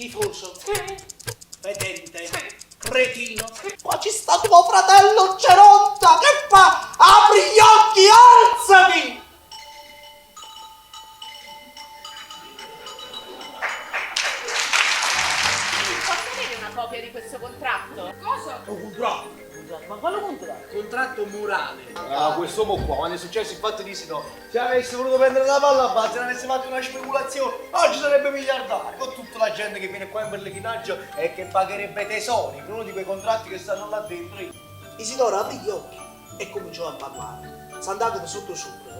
Schifoso. Fedente. Cretino. Qua ci sta tuo fratello Geronta. Che fa? Apri gli occhi, alzati! Posso avere una copia di questo contratto? Cosa? Un contratto. Ma quale contratto? Contratto morale. Ah, quest'uomo qua, quando è successo il fatto di Sino, se avesse voluto prendere la palla a base, se avesse fatto una speculazione, oggi sarebbe miliardario, con tutta la gente che viene qua in pellegrinaggio e che pagherebbe tesori per uno di quei contratti che stanno là dentro. Isidoro aprì gli occhi e cominciò a parlare. S'andate da sotto sopra.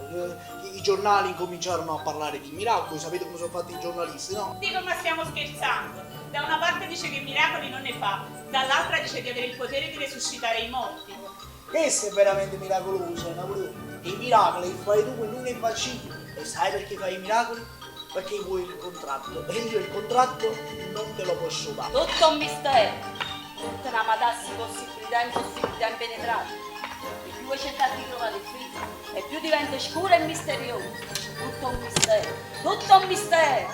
I giornali incominciarono a parlare di miracoli, sapete come sono fatti i giornalisti, no? Dico, ma stiamo scherzando. Da una parte dice che miracoli non ne fa, dall'altra dice di avere il potere di resuscitare i morti. Questo è veramente miracoloso, Napoleone. I miracoli li fai tu e non ne faccio io. E sai perché fai i miracoli? Perché vuoi il contratto. E io il contratto non te lo posso dare. Tutto un mistero, tutta una madassi possibilità e impossibilità impenetrabili. E più voi cercate di trovare il figlio, e più diventa scuro e misterioso. Tutto un mistero, tutto un mistero.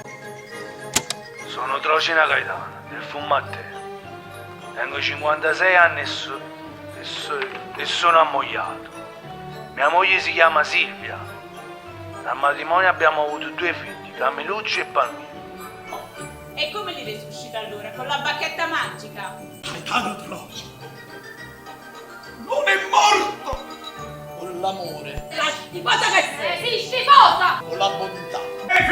Sono Trocina Gaetano, del Fumatteo. Tengo 56 anni e sono ammogliato. Mia moglie si chiama Silvia. Dal matrimonio abbiamo avuto 2 figli, Camiluccio e Palmiro. E come li resuscita allora? Con la bacchetta magica? Gaetano Troci non è morto! Con l'amore, La schifosa che sei! Sì, schifosa! con la bontà. E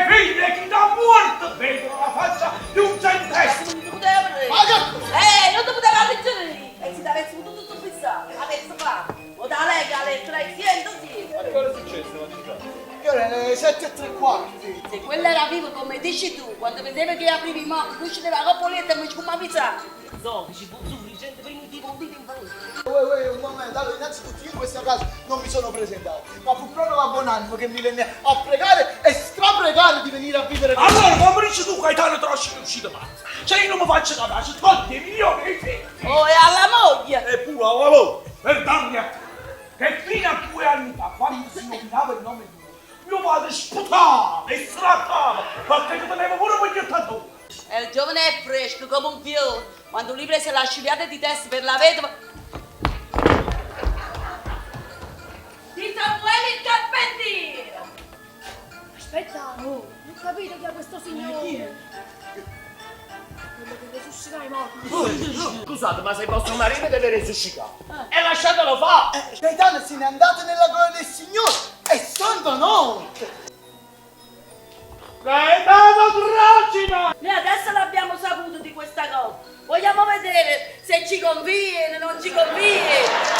figlie, chi t'ha morto? Vedono la faccia di un centesimo. Non ti poteva prendere! Ma che cosa? Non ti poteva leggere! E se ti avessi potuto tutto fissare, avessi fatto! O da lega le 300 sì! Ma che cosa è successo, Matricia? Che ora è le 7:15. Se quello era vivo come dici tu, quando vedeva che aprivi i mocchi, lui ci dava la coppolietta e mi ci come avvisare! Zotici, buzzuri, gente primitiva, un dito in famiglia! Un momento, allora innanzitutto io in questa casa non mi sono presentato, ma fu proprio la Buonanimo che mi venne a pregare e strapregare di venire a vivere con me. Allora, come dici tu, Gaetano Trosci è uscito pazzo? Se io non mi faccio capace, togli i milioni ai figli. Oh, e alla moglie! E pure alla lavoro. Per darmi a te, che fino a 2 anni fa, quando si nominava il nome tuo, mio padre sputava e strattava, perché teneva pure un iniettato. E il giovane è fresco come un fiore, quando lui prese la sciuliata di testa per la vedova... Di Samuele il carpentiere! Aspetta, non ho capito chi è questo signore. Quello che resuscita i morti. Scusate, ma se il vostro marito deve resuscitare. E lasciatelo fare! Gaetano se n'è andato nella gloria del Signore e santo notte. Gaetano Trocina! Noi adesso l'abbiamo saputo di questa cosa. Vogliamo vedere se ci conviene, non ci conviene.